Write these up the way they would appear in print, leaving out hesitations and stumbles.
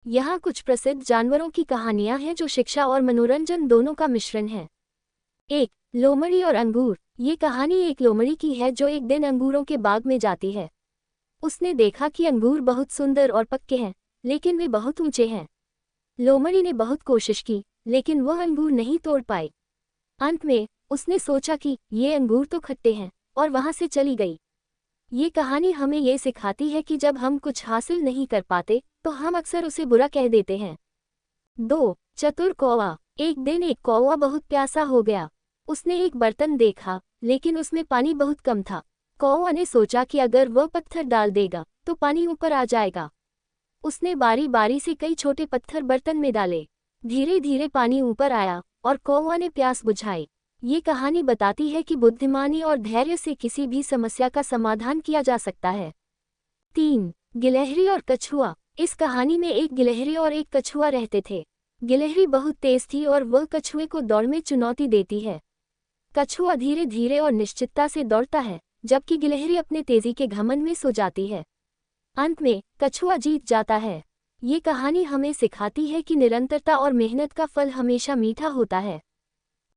यहाँ कुछ प्रसिद्ध जानवरों की कहानियां हैं जो शिक्षा और मनोरंजन दोनों का मिश्रण है। 1. लोमड़ी और अंगूर। ये कहानी एक लोमड़ी की है जो एक दिन अंगूरों के बाग में जाती है। उसने देखा कि अंगूर बहुत सुंदर और पक्के हैं, लेकिन वे बहुत ऊंचे हैं। लोमड़ी ने बहुत कोशिश की, लेकिन वह अंगूर नहीं तोड़ पाई। अंत में उसने सोचा कि ये अंगूर तो खट्टे हैं, और वहां से चली गई। ये कहानी हमें ये सिखाती है कि जब हम कुछ हासिल नहीं कर पाते तो हम अक्सर उसे बुरा कह देते हैं। 2. चतुर कौवा। एक दिन एक कौवा बहुत प्यासा हो गया। उसने एक बर्तन देखा, लेकिन उसमें पानी बहुत कम था। कौवा ने सोचा कि अगर वह पत्थर डाल देगा तो पानी ऊपर आ जाएगा। उसने बारी बारी से कई छोटे पत्थर बर्तन में डाले। धीरे धीरे पानी ऊपर आया और कौवा ने प्यास बुझाई। ये कहानी बताती है कि बुद्धिमानी और धैर्य से किसी भी समस्या का समाधान किया जा सकता है। 3. गिलहरी और कछुआ। इस कहानी में एक गिलहरी और एक कछुआ रहते थे। गिलहरी बहुत तेज थी और वह कछुए को दौड़ में चुनौती देती है। कछुआ धीरे धीरे और निश्चितता से दौड़ता है, जबकि गिलहरी अपने तेजी के घमंड में सो जाती है। अंत में कछुआ जीत जाता है। ये कहानी हमें सिखाती है कि निरंतरता और मेहनत का फल हमेशा मीठा होता है।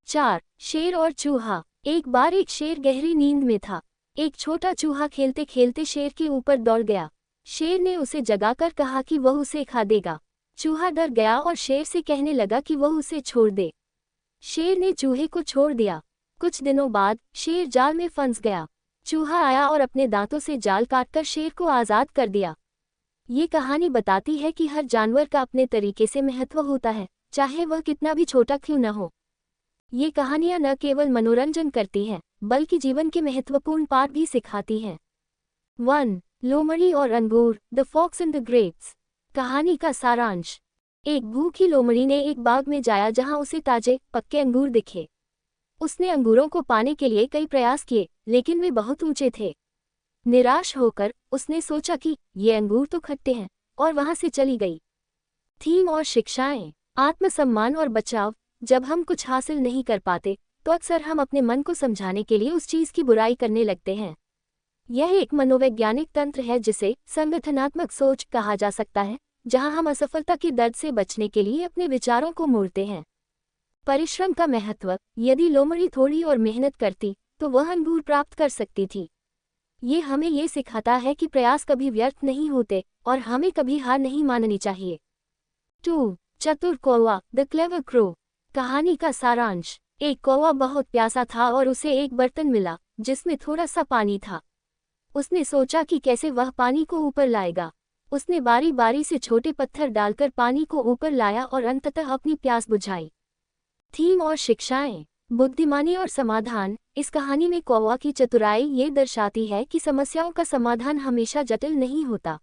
4. शेर और चूहा। एक बार एक शेर गहरी नींद में था। एक छोटा चूहा खेलते खेलते शेर के ऊपर दौड़ गया। शेर ने उसे जगाकर कहा कि वह उसे खा देगा। चूहा डर गया और शेर से कहने लगा कि वह उसे छोड़ दे। शेर ने चूहे को छोड़ दिया। कुछ दिनों बाद शेर जाल में फंस गया। चूहा आया और अपने दांतों से जाल काटकर शेर को आज़ाद कर दिया। ये कहानी बताती है कि हर जानवर का अपने तरीके से महत्व होता है, चाहे वह कितना भी छोटा क्यों न हो। ये कहानियां न केवल मनोरंजन करती हैं, बल्कि जीवन के महत्वपूर्ण पाठ भी सिखाती हैं। 1. लोमड़ी और अंगूर, the fox and the grapes. कहानी का सारांश। एक भूखी लोमड़ी ने एक बाग में जाया जहां उसे ताजे पक्के अंगूर दिखे। उसने अंगूरों को पाने के लिए कई प्रयास किए, लेकिन वे बहुत ऊंचे थे। निराश होकर उसने सोचा कि ये अंगूर तो खट्टे हैं, और वहां से चली गई। थीम और शिक्षाएं। आत्मसम्मान और बचाव। जब हम कुछ हासिल नहीं कर पाते तो अक्सर हम अपने मन को समझाने के लिए उस चीज की बुराई करने लगते हैं। यह एक मनोवैज्ञानिक तंत्र है जिसे संगठनात्मक सोच कहा जा सकता है, जहां हम असफलता के दर्द से बचने के लिए अपने विचारों को मोड़ते हैं। परिश्रम का महत्व। यदि लोमड़ी थोड़ी और मेहनत करती तो वह अंगूर प्राप्त कर सकती थी। ये हमें ये सिखाता है कि प्रयास कभी व्यर्थ नहीं होते और हमें कभी हार नहीं माननी चाहिए। 2. चतुर कौवा, द क्लेवर क्रो। कहानी का सारांश। एक कौवा बहुत प्यासा था और उसे एक बर्तन मिला जिसमें थोड़ा सा पानी था। उसने सोचा कि कैसे वह पानी को ऊपर लाएगा। उसने बारी बारी से छोटे पत्थर डालकर पानी को ऊपर लाया और अंततः अपनी प्यास बुझाई। थीम और शिक्षाएं। बुद्धिमानी और समाधान। इस कहानी में कौवा की चतुराई ये दर्शाती है कि समस्याओं का समाधान हमेशा जटिल नहीं होता।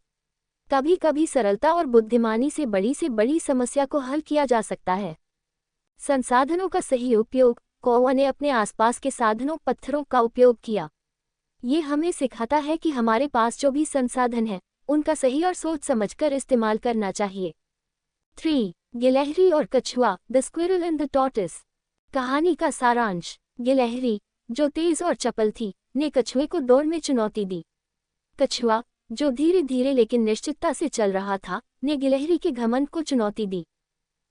कभी कभी सरलता और बुद्धिमानी से बड़ी समस्या को हल किया जा सकता है। संसाधनों का सही उपयोग। कौवा ने अपने आसपास के साधनों पत्थरों का उपयोग किया। ये हमें सिखाता है कि हमारे पास जो भी संसाधन है उनका सही और सोच समझकर इस्तेमाल करना चाहिए। 3. गिलहरी और कछुआ, the squirrel and the tortoise. कहानी का सारांश। गिलहरी, जो तेज और चपल थी, ने कछुए को दौड़ में चुनौती दी। कछुआ, जो धीरे धीरे लेकिन निश्चितता से चल रहा था, ने गिलहरी के घमंड को चुनौती दी।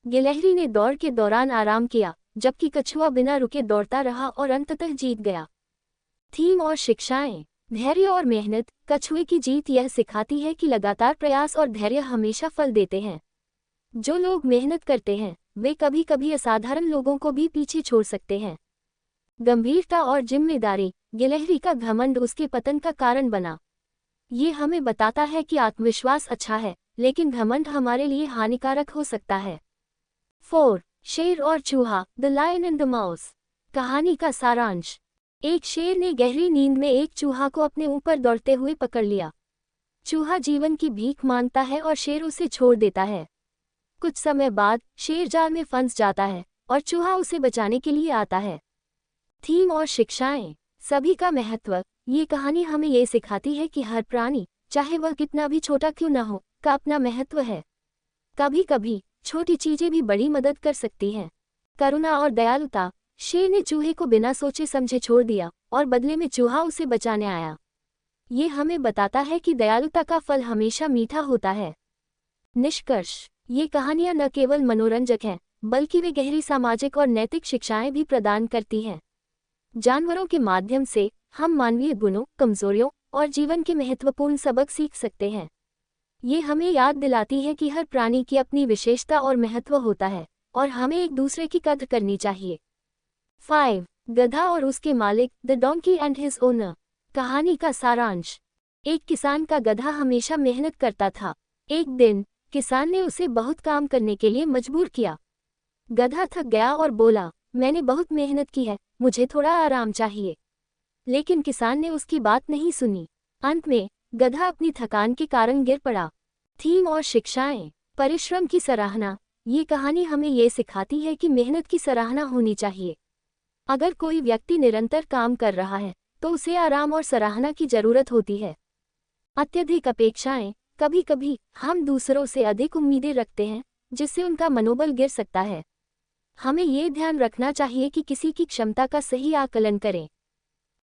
गिलहरी ने दौड़ के दौरान आराम किया, जबकि कछुआ बिना रुके दौड़ता रहा और अंततः जीत गया। थीम और शिक्षाएं। धैर्य और मेहनत। कछुए की जीत यह सिखाती है कि लगातार प्रयास और धैर्य हमेशा फल देते हैं। जो लोग मेहनत करते हैं वे कभी कभी असाधारण लोगों को भी पीछे छोड़ सकते हैं। गंभीरता और जिम्मेदारी। गिलहरी का घमंड उसके पतन का कारण बना। ये हमें बताता है कि आत्मविश्वास अच्छा है, लेकिन घमंड हमारे लिए हानिकारक हो सकता है। 4. शेर और चूहा, the lion and the mouse. कहानी का सारांश। एक शेर ने गहरी नींद में एक चूहा को अपने ऊपर दौड़ते हुए पकड़ लिया। चूहा जीवन की भीख मांगता है और शेर उसे छोड़ देता है। कुछ समय बाद शेर जाल में फंस जाता है और चूहा उसे बचाने के लिए आता है। थीम और शिक्षाएं। सभी का महत्व। ये कहानी हमें ये सिखाती है कि हर प्राणी, चाहे वह कितना भी छोटा क्यों न हो, का अपना महत्व है। कभी कभी छोटी चीजें भी बड़ी मदद कर सकती हैं। करुणा और दयालुता। शेर ने चूहे को बिना सोचे समझे छोड़ दिया और बदले में चूहा उसे बचाने आया। ये हमें बताता है कि दयालुता का फल हमेशा मीठा होता है। निष्कर्ष। ये कहानियाँ न केवल मनोरंजक हैं, बल्कि वे गहरी सामाजिक और नैतिक शिक्षाएं भी प्रदान करती हैं। जानवरों के माध्यम से हम मानवीय गुणों, कमजोरियों और जीवन के महत्वपूर्ण सबक सीख सकते हैं। ये हमें याद दिलाती है कि हर प्राणी की अपनी विशेषता और महत्व होता है और हमें एक दूसरे की कद्र करनी चाहिए। 5. गधा और उसके मालिक, the donkey and his owner. कहानी का सारांश। एक किसान का गधा हमेशा मेहनत करता था। एक दिन किसान ने उसे बहुत काम करने के लिए मजबूर किया। गधा थक गया और बोला, मैंने बहुत मेहनत की है, मुझे थोड़ा आराम चाहिए। लेकिन किसान ने उसकी बात नहीं सुनी। अंत में गधा अपनी थकान के कारण गिर पड़ा। थीम और शिक्षाएं। परिश्रम की सराहना। ये कहानी हमें ये सिखाती है कि मेहनत की सराहना होनी चाहिए। अगर कोई व्यक्ति निरंतर काम कर रहा है तो उसे आराम और सराहना की जरूरत होती है। अत्यधिक अपेक्षाएं। कभी कभी हम दूसरों से अधिक उम्मीदें रखते हैं, जिससे उनका मनोबल गिर सकता है। हमें ये ध्यान रखना चाहिए कि किसी की क्षमता का सही आकलन करें।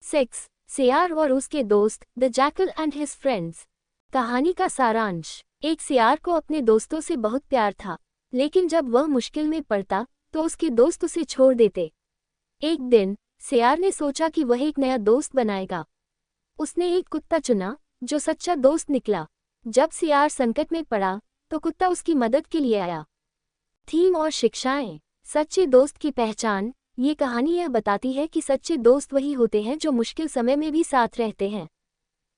6. सियार और उसके दोस्त, the jackal and his friends. कहानी का सारांश। एक सियार को अपने दोस्तों से बहुत प्यार था, लेकिन जब वह मुश्किल में पड़ता तो उसके दोस्त उसे छोड़ देते। एक दिन सियार ने सोचा कि वह एक नया दोस्त बनाएगा। उसने एक कुत्ता चुना, जो सच्चा दोस्त निकला। जब सियार संकट में पड़ा तो कुत्ता उसकी मदद के लिए आया। थीम और शिक्षाएं। सच्चे दोस्त की पहचान। ये कहानी यह बताती है कि सच्चे दोस्त वही होते हैं जो मुश्किल समय में भी साथ रहते हैं।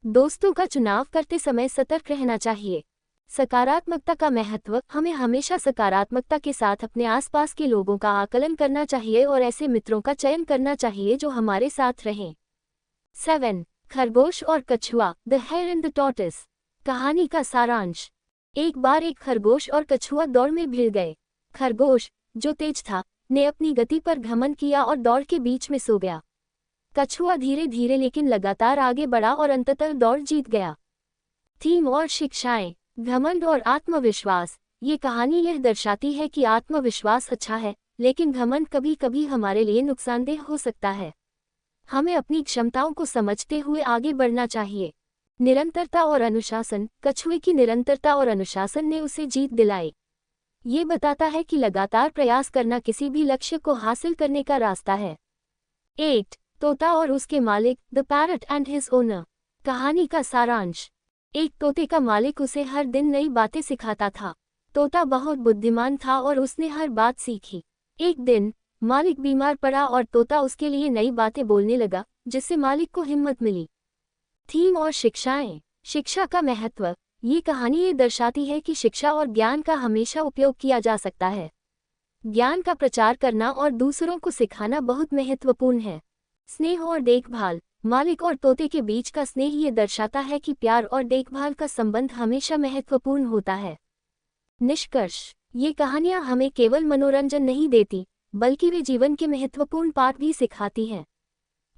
दोस्तों का चुनाव करते समय सतर्क रहना चाहिए। सकारात्मकता का महत्व। हमें हमेशा सकारात्मकता के साथ अपने आसपास के लोगों का आकलन करना चाहिए और ऐसे मित्रों का चयन करना चाहिए जो हमारे साथ रहें। 7. खरगोश और कछुआ, the hare and the tortoise. कहानी का सारांश। एक बार एक खरगोश और कछुआ दौड़ में भिड़ गए। खरगोश, जो तेज था, ने अपनी गति पर घमंड किया और दौड़ के बीच में सो गया। कछुआ धीरे धीरे लेकिन लगातार आगे बढ़ा और अंततः दौड़ जीत गया। थीम और शिक्षाएं। घमंड और आत्मविश्वास। ये कहानी यह दर्शाती है कि आत्मविश्वास अच्छा है, लेकिन घमंड कभी कभी हमारे लिए नुकसानदेह हो सकता है। हमें अपनी क्षमताओं को समझते हुए आगे बढ़ना चाहिए। निरंतरता और अनुशासन। कछुए की निरंतरता और अनुशासन ने उसे जीत दिलाई। ये बताता है कि लगातार प्रयास करना किसी भी लक्ष्य को हासिल करने का रास्ता है। 8. तोता और उसके मालिक, the parrot and his owner. कहानी का सारांश। एक तोते का मालिक उसे हर दिन नई बातें सिखाता था। तोता बहुत बुद्धिमान था और उसने हर बात सीखी। एक दिन मालिक बीमार पड़ा और तोता उसके लिए नई बातें बोलने लगा, जिससे मालिक को हिम्मत मिली। थीम और शिक्षाएं। शिक्षा का महत्व। ये कहानी ये दर्शाती है कि शिक्षा और ज्ञान का हमेशा उपयोग किया जा सकता है। ज्ञान का प्रचार करना और दूसरों को सिखाना बहुत महत्वपूर्ण है। स्नेह और देखभाल। मालिक और तोते के बीच का स्नेह ये दर्शाता है कि प्यार और देखभाल का संबंध हमेशा महत्वपूर्ण होता है। निष्कर्ष। ये कहानियाँ हमें केवल मनोरंजन नहीं देती, बल्कि वे जीवन के महत्वपूर्ण पाठ भी सिखाती हैं।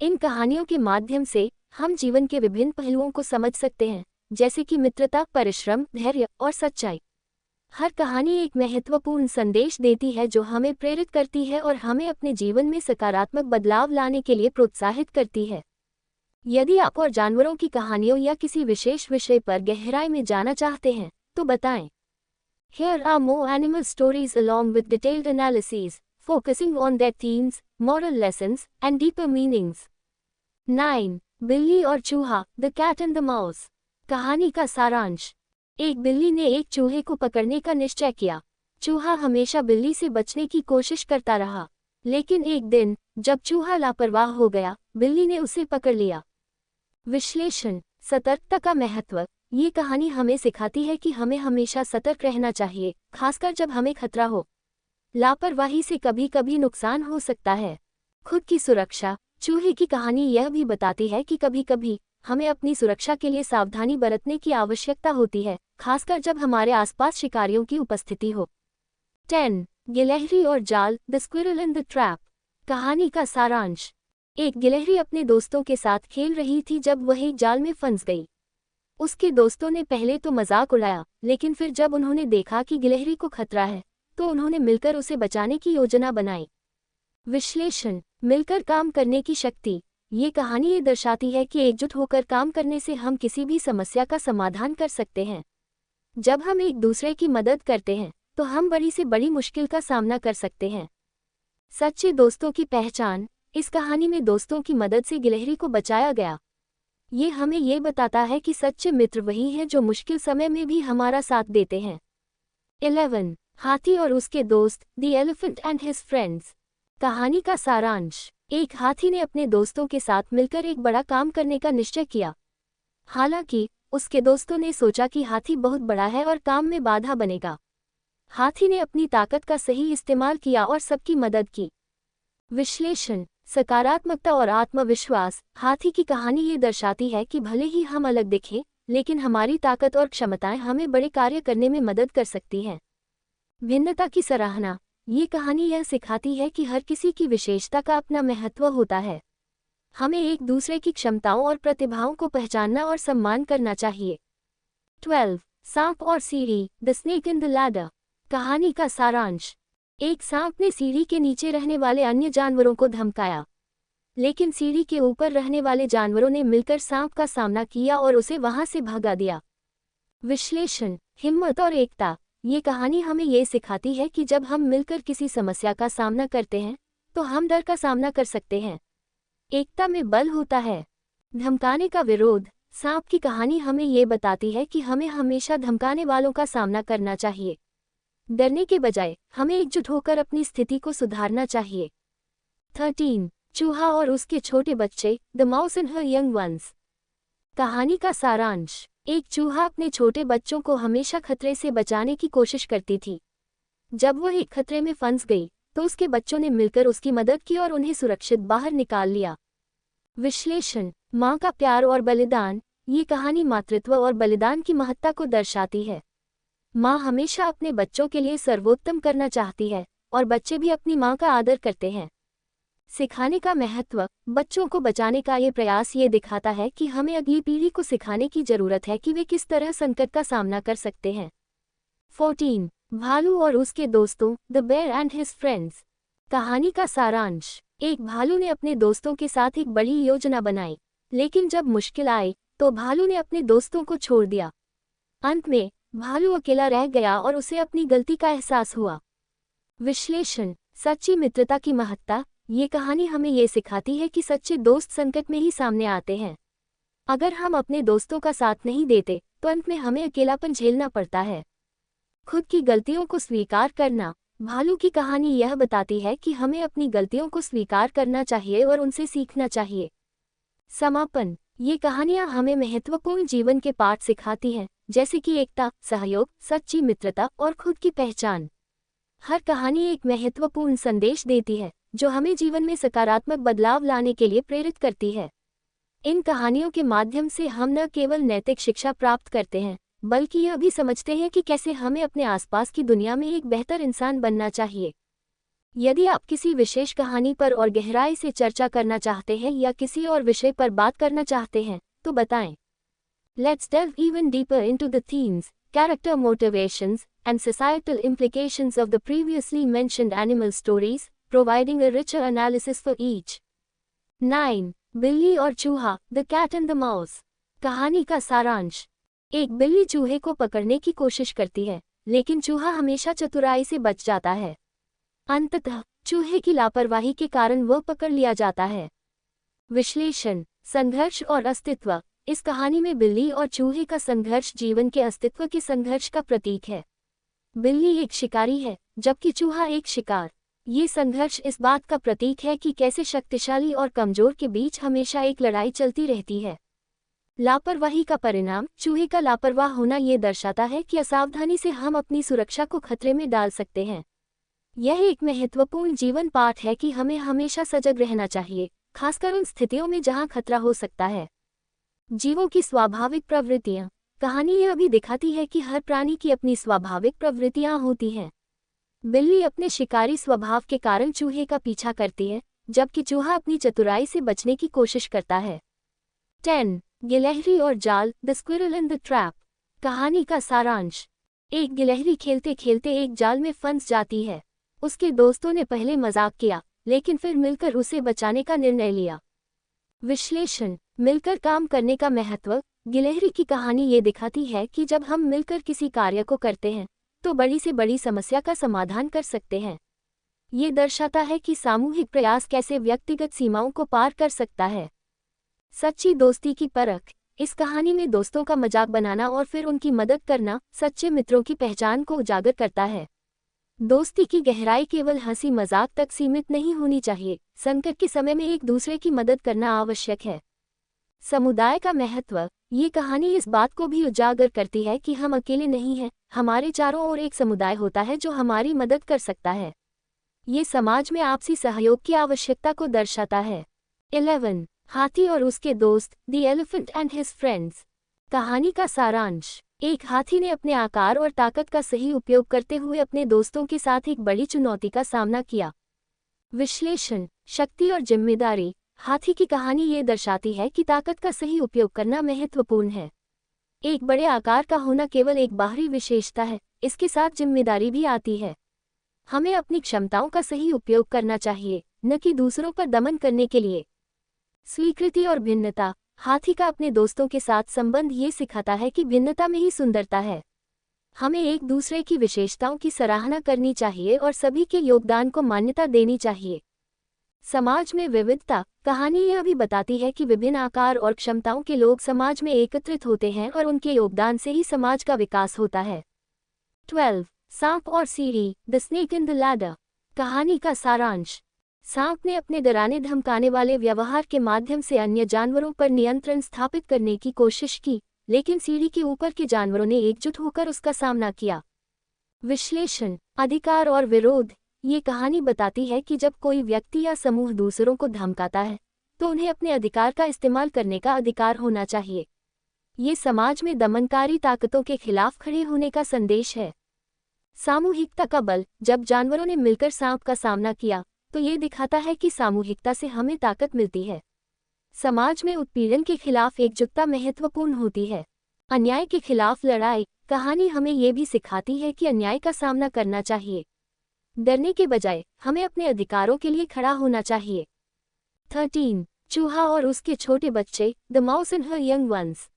इन कहानियों के माध्यम से हम जीवन के विभिन्न पहलुओं को समझ सकते हैं, जैसे कि मित्रता, परिश्रम, धैर्य और सच्चाई। हर कहानी एक महत्वपूर्ण संदेश देती है जो हमें प्रेरित करती है और हमें अपने जीवन में सकारात्मक बदलाव लाने के लिए प्रोत्साहित करती है। यदि आप और जानवरों की कहानियों या किसी विशेष विषय पर गहराई में जाना चाहते हैं, तो बताएं। Here are more animal stories along with detailed analyses, focusing on their themes, moral lessons, and deeper meanings. 9. बिल्ली और चूहा, the cat and the mouse. कहानी का सारांश। एक बिल्ली ने एक चूहे को पकड़ने का निश्चय किया। चूहा हमेशा बिल्ली से बचने की कोशिश करता रहा, लेकिन एक दिन जब चूहा लापरवाह हो गया, बिल्ली ने उसे पकड़ लिया। विश्लेषण। सतर्कता का महत्व। ये कहानी हमें सिखाती है कि हमें हमेशा सतर्क रहना चाहिए, खासकर जब हमें खतरा हो। लापरवाही से कभी कभी नुकसान हो सकता है। खुद की सुरक्षा। चूहे की कहानी यह भी बताती है कि कभी कभी हमें अपनी सुरक्षा के लिए सावधानी बरतने की आवश्यकता होती है, खासकर जब हमारे आसपास शिकारियों की उपस्थिति हो। 10. गिलहरी और जाल, the squirrel in the trap. कहानी का सारांश। एक गिलहरी अपने दोस्तों के साथ खेल रही थी जब वह एक जाल में फंस गई। उसके दोस्तों ने पहले तो मजाक उड़ाया, लेकिन फिर जब उन्होंने देखा कि गिलहरी को खतरा है, तो उन्होंने मिलकर उसे बचाने की योजना बनाई। विश्लेषण। मिलकर काम करने की शक्ति। ये कहानी ये दर्शाती है कि एकजुट होकर काम करने से हम किसी भी समस्या का समाधान कर सकते हैं। जब हम एक दूसरे की मदद करते हैं, तो हम बड़ी से बड़ी मुश्किल का सामना कर सकते हैं। सच्चे दोस्तों की पहचान। इस कहानी में दोस्तों की मदद से गिलहरी को बचाया गया। ये हमें ये बताता है कि सच्चे मित्र वही हैं जो मुश्किल समय में भी हमारा साथ देते हैं। 11. हाथी और उसके दोस्त, the elephant and his friends. कहानी का सारांश। एक हाथी ने अपने दोस्तों के साथ मिलकर एक बड़ा काम करने का निश्चय किया। हालांकि उसके दोस्तों ने सोचा कि हाथी बहुत बड़ा है और काम में बाधा बनेगा। हाथी ने अपनी ताकत का सही इस्तेमाल किया और सबकी मदद की। विश्लेषण। सकारात्मकता और आत्मविश्वास। हाथी की कहानी ये दर्शाती है कि भले ही हम अलग दिखें, लेकिन हमारी ताकत और क्षमताएं हमें बड़े कार्य करने में मदद कर सकती हैं। भिन्नता की सराहना। ये कहानी यह सिखाती है कि हर किसी की विशेषता का अपना महत्व होता है। हमें एक दूसरे की क्षमताओं और प्रतिभाओं को पहचानना और सम्मान करना चाहिए। 12. सांप और सीढ़ी, the snake in the ladder. कहानी का सारांश। एक सांप ने सीढ़ी के नीचे रहने वाले अन्य जानवरों को धमकाया, लेकिन सीढ़ी के ऊपर रहने वाले जानवरों ने मिलकर सांप का सामना किया और उसे वहां से भगा दिया। विश्लेषण। हिम्मत और एकता। ये कहानी हमें ये सिखाती है कि जब हम मिलकर किसी समस्या का सामना करते हैं, तो हम डर का सामना कर सकते हैं। एकता में बल होता है। धमकाने का विरोध। सांप की कहानी हमें ये बताती है कि हमें हमेशा धमकाने वालों का सामना करना चाहिए। डरने के बजाय हमें एकजुट होकर अपनी स्थिति को सुधारना चाहिए। 13. चूहा और उसके छोटे बच्चे, the mouse and her young ones. कहानी का सारांश। एक चूहा अपने छोटे बच्चों को हमेशा खतरे से बचाने की कोशिश करती थी। जब वह एक खतरे में फंस गई, तो उसके बच्चों ने मिलकर उसकी मदद की और उन्हें सुरक्षित बाहर निकाल लिया। विश्लेषण। माँ का प्यार और बलिदान। ये कहानी मातृत्व और बलिदान की महत्ता को दर्शाती है। माँ हमेशा अपने बच्चों के लिए सर्वोत्तम करना चाहती है, और बच्चे भी अपनी माँ का आदर करते हैं। सिखाने का महत्व। बच्चों को बचाने का ये प्रयास ये दिखाता है कि हमें अगली पीढ़ी को सिखाने की जरूरत है कि वे किस तरह संकट का सामना कर सकते हैं। 14. भालू और उसके दोस्तों, the bear and his friends. कहानी का सारांश। एक भालू ने अपने दोस्तों के साथ एक बड़ी योजना बनाई, लेकिन जब मुश्किल आई तो भालू ने अपने दोस्तों को छोड़ दिया। अंत में भालू अकेला रह गया और उसे अपनी गलती का एहसास हुआ। विश्लेषण। सच्ची मित्रता की महत्ता। ये कहानी हमें ये सिखाती है कि सच्चे दोस्त संकट में ही सामने आते हैं। अगर हम अपने दोस्तों का साथ नहीं देते, तो अंत में हमें अकेलापन झेलना पड़ता है। खुद की गलतियों को स्वीकार करना। भालू की कहानी यह बताती है कि हमें अपनी गलतियों को स्वीकार करना चाहिए और उनसे सीखना चाहिए। समापन। ये कहानियाँ हमें महत्वपूर्ण जीवन के पाठ सिखाती हैं, जैसे कि एकता, सहयोग, सच्ची मित्रता और खुद की पहचान। हर कहानी एक महत्वपूर्ण संदेश देती है, जो हमें जीवन में सकारात्मक बदलाव लाने के लिए प्रेरित करती है। इन कहानियों के माध्यम से हम न केवल नैतिक शिक्षा प्राप्त करते हैं, बल्कि यह भी समझते हैं कि कैसे हमें अपने आसपास की दुनिया में एक बेहतर इंसान बनना चाहिए। यदि आप किसी विशेष कहानी पर और गहराई से चर्चा करना चाहते हैं या किसी और विषय पर बात करना चाहते हैं, तो बताएं। Let's delve even deeper into the themes, character motivations, and societal implications of the previously mentioned animal stories, providing a richer analysis for each. 9. बिल्ली और चूहा, The Cat and the Mouse. कहानी का सारांश। एक बिल्ली चूहे को पकड़ने की कोशिश करती है, लेकिन चूहा हमेशा चतुराई से बच जाता है। अंततः चूहे की लापरवाही के कारण वह पकड़ लिया जाता है। विश्लेषण। संघर्ष और अस्तित्व। इस कहानी में बिल्ली और चूहे का संघर्ष जीवन के अस्तित्व के संघर्ष का प्रतीक है। बिल्ली एक शिकारी है, जबकि चूहा एक शिकार। ये संघर्ष इस बात का प्रतीक है कि कैसे शक्तिशाली और कमजोर के बीच हमेशा एक लड़ाई चलती रहती है। लापरवाही का परिणाम। चूहे का लापरवाह होना ये दर्शाता है कि असावधानी से हम अपनी सुरक्षा को खतरे में डाल सकते हैं। यह एक महत्वपूर्ण जीवन पाठ है कि हमें हमेशा सजग रहना चाहिए, खासकर उन स्थितियों में जहां खतरा हो सकता है। जीवों की स्वाभाविक प्रवृत्तियां। कहानी यह भी दिखाती है कि हर प्राणी की अपनी स्वाभाविक प्रवृत्तियां होती हैं। बिल्ली अपने शिकारी स्वभाव के कारण चूहे का पीछा करती है, जबकि चूहा अपनी चतुराई से बचने की कोशिश करता है। 10. गिलहरी और जाल, the squirrel in the trap. कहानी का सारांश। एक गिलहरी खेलते खेलते एक जाल में फंस जाती है। उसके दोस्तों ने पहले मजाक किया, लेकिन फिर मिलकर उसे बचाने का निर्णय लिया। विश्लेषण। मिलकर काम करने का महत्व। गिलहरी की कहानी ये दिखाती है कि जब हम मिलकर किसी कार्य को करते हैं, तो बड़ी से बड़ी समस्या का समाधान कर सकते हैं। ये दर्शाता है कि सामूहिक प्रयास कैसे व्यक्तिगत सीमाओं को पार कर सकता है। सच्ची दोस्ती की परख। इस कहानी में दोस्तों का मजाक बनाना और फिर उनकी मदद करना सच्चे मित्रों की पहचान को उजागर करता है। दोस्ती की गहराई केवल हंसी मजाक तक सीमित नहीं होनी चाहिए, संकट के समय में एक दूसरे की मदद करना आवश्यक है। समुदाय का महत्व। ये कहानी इस बात को भी उजागर करती है कि हम अकेले नहीं हैं, हमारे चारों ओर एक समुदाय होता है जो हमारी मदद कर सकता है। ये समाज में आपसी सहयोग की आवश्यकता को दर्शाता है। 11. हाथी और उसके दोस्त, the elephant and his friends. कहानी का सारांश। एक हाथी ने अपने आकार और ताकत का सही उपयोग करते हुए अपने दोस्तों के साथ एक बड़ी चुनौती का सामना किया। विश्लेषण। शक्ति और जिम्मेदारी। हाथी की कहानी ये दर्शाती है कि ताकत का सही उपयोग करना महत्वपूर्ण है। एक बड़े आकार का होना केवल एक बाहरी विशेषता है, इसके साथ जिम्मेदारी भी आती है। हमें अपनी क्षमताओं का सही उपयोग करना चाहिए, न कि दूसरों पर दमन करने के लिए। स्वीकृति और भिन्नता। हाथी का अपने दोस्तों के साथ संबंध ये सिखाता है कि भिन्नता में ही सुंदरता है। हमें एक दूसरे की विशेषताओं की सराहना करनी चाहिए और सभी के योगदान को मान्यता देनी चाहिए। समाज में विविधता। कहानी यह भी बताती है कि विभिन्न आकार और क्षमताओं के लोग समाज में एकत्रित होते हैं और उनके योगदान से ही समाज का विकास होता है। 12. सांप और सीढ़ी, the snake in the ladder. कहानी का सारांश। सांप ने अपने डराने धमकाने वाले व्यवहार के माध्यम से अन्य जानवरों पर नियंत्रण स्थापित करने की कोशिश की, लेकिन सीढ़ी के ऊपर के जानवरों ने एकजुट होकर उसका सामना किया। विश्लेषण। अधिकार और विरोध। ये कहानी बताती है कि जब कोई व्यक्ति या समूह दूसरों को धमकाता है, तो उन्हें अपने अधिकार का इस्तेमाल करने का अधिकार होना चाहिए। ये समाज में दमनकारी ताकतों के खिलाफ खड़े होने का संदेश है। सामूहिकता का बल। जब जानवरों ने मिलकर सांप का सामना किया, तो ये दिखाता है कि सामूहिकता से हमें ताकत मिलती है। समाज में उत्पीड़न के खिलाफ एकजुटता महत्वपूर्ण होती है। अन्याय के खिलाफ लड़ाई। कहानी हमें ये भी सिखाती है कि अन्याय का सामना करना चाहिए। डरने के बजाय हमें अपने अधिकारों के लिए खड़ा होना चाहिए। 13. चूहा और उसके छोटे बच्चे, the mouse and her young ones.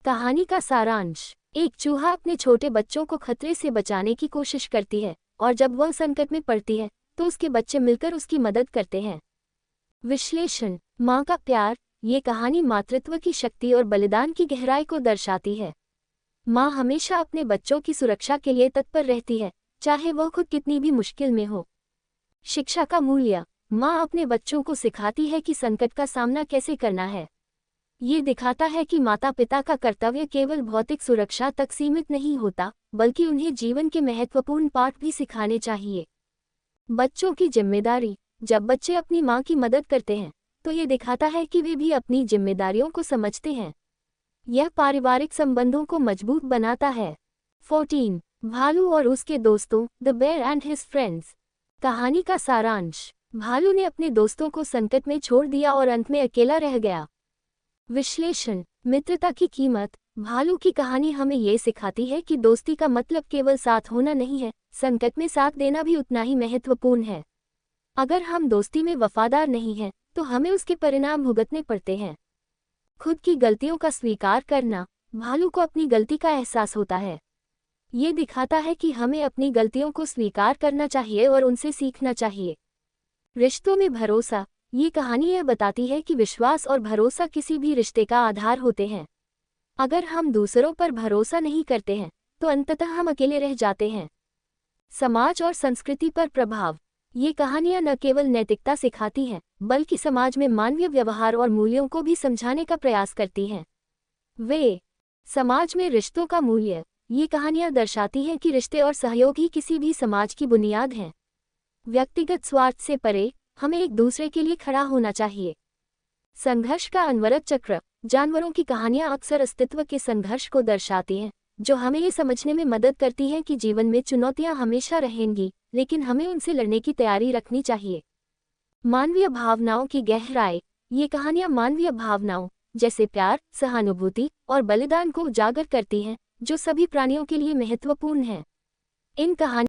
कहानी का सारांश। एक चूहा अपने छोटे बच्चों को खतरे से बचाने की कोशिश करती है, और जब वह संकट में पड़ती है तो उसके बच्चे मिलकर उसकी मदद करते हैं। विश्लेषण। माँ का प्यार। ये कहानी मातृत्व की शक्ति और बलिदान की गहराई को दर्शाती है। माँ हमेशा अपने बच्चों की सुरक्षा के लिए तत्पर रहती है, चाहे वह खुद कितनी भी मुश्किल में हो। शिक्षा का मूल्य। माँ अपने बच्चों को सिखाती है कि संकट का सामना कैसे करना है। ये दिखाता है कि माता पिता का कर्तव्य केवल भौतिक सुरक्षा तक सीमित नहीं होता, बल्कि उन्हें जीवन के महत्वपूर्ण पाठ भी सिखाने चाहिए। बच्चों की जिम्मेदारी। जब बच्चे अपनी माँ की मदद करते हैं, तो ये दिखाता है कि वे भी अपनी जिम्मेदारियों को समझते हैं। यह पारिवारिक संबंधों को मजबूत बनाता है। 14. भालू और उसके दोस्तों, the bear and his friends. कहानी का सारांश। भालू ने अपने दोस्तों को संकट में छोड़ दिया और अंत में अकेला रह गया। विश्लेषण। मित्रता की कीमत। भालू की कहानी हमें ये सिखाती है कि दोस्ती का मतलब केवल साथ होना नहीं है, संकट में साथ देना भी उतना ही महत्वपूर्ण है। अगर हम दोस्ती में वफादार नहीं हैं, तो हमें उसके परिणाम भुगतने पड़ते हैं। खुद की गलतियों का स्वीकार करना। भालू को अपनी गलती का एहसास होता है। ये दिखाता है कि हमें अपनी गलतियों को स्वीकार करना चाहिए और उनसे सीखना चाहिए। रिश्तों में भरोसा। ये कहानी यह बताती है कि विश्वास और भरोसा किसी भी रिश्ते का आधार होते हैं। अगर हम दूसरों पर भरोसा नहीं करते हैं, तो अंततः हम अकेले रह जाते हैं। समाज और संस्कृति पर प्रभाव। ये कहानियां न केवल नैतिकता सिखाती हैं, बल्कि समाज में मानवीय व्यवहार और मूल्यों को भी समझाने का प्रयास करती हैं। वे। समाज में रिश्तों का मूल्य। ये कहानियां दर्शाती हैं कि रिश्ते और सहयोग ही किसी भी समाज की बुनियाद हैं। व्यक्तिगत स्वार्थ से परे, हमें एक दूसरे के लिए खड़ा होना चाहिए। संघर्ष का अनवरत चक्र। जानवरों की कहानियां अक्सर अस्तित्व के संघर्ष को दर्शाती हैं, जो हमें ये समझने में मदद करती हैं कि जीवन में चुनौतियां हमेशा रहेंगी, लेकिन हमें उनसे लड़ने की तैयारी रखनी चाहिए। मानवीय भावनाओं की गहराई। ये कहानियां मानवीय भावनाओं, जैसे प्यार, सहानुभूति और बलिदान को उजागर करती हैं, जो सभी प्राणियों के लिए महत्वपूर्ण हैं। इन कहानियों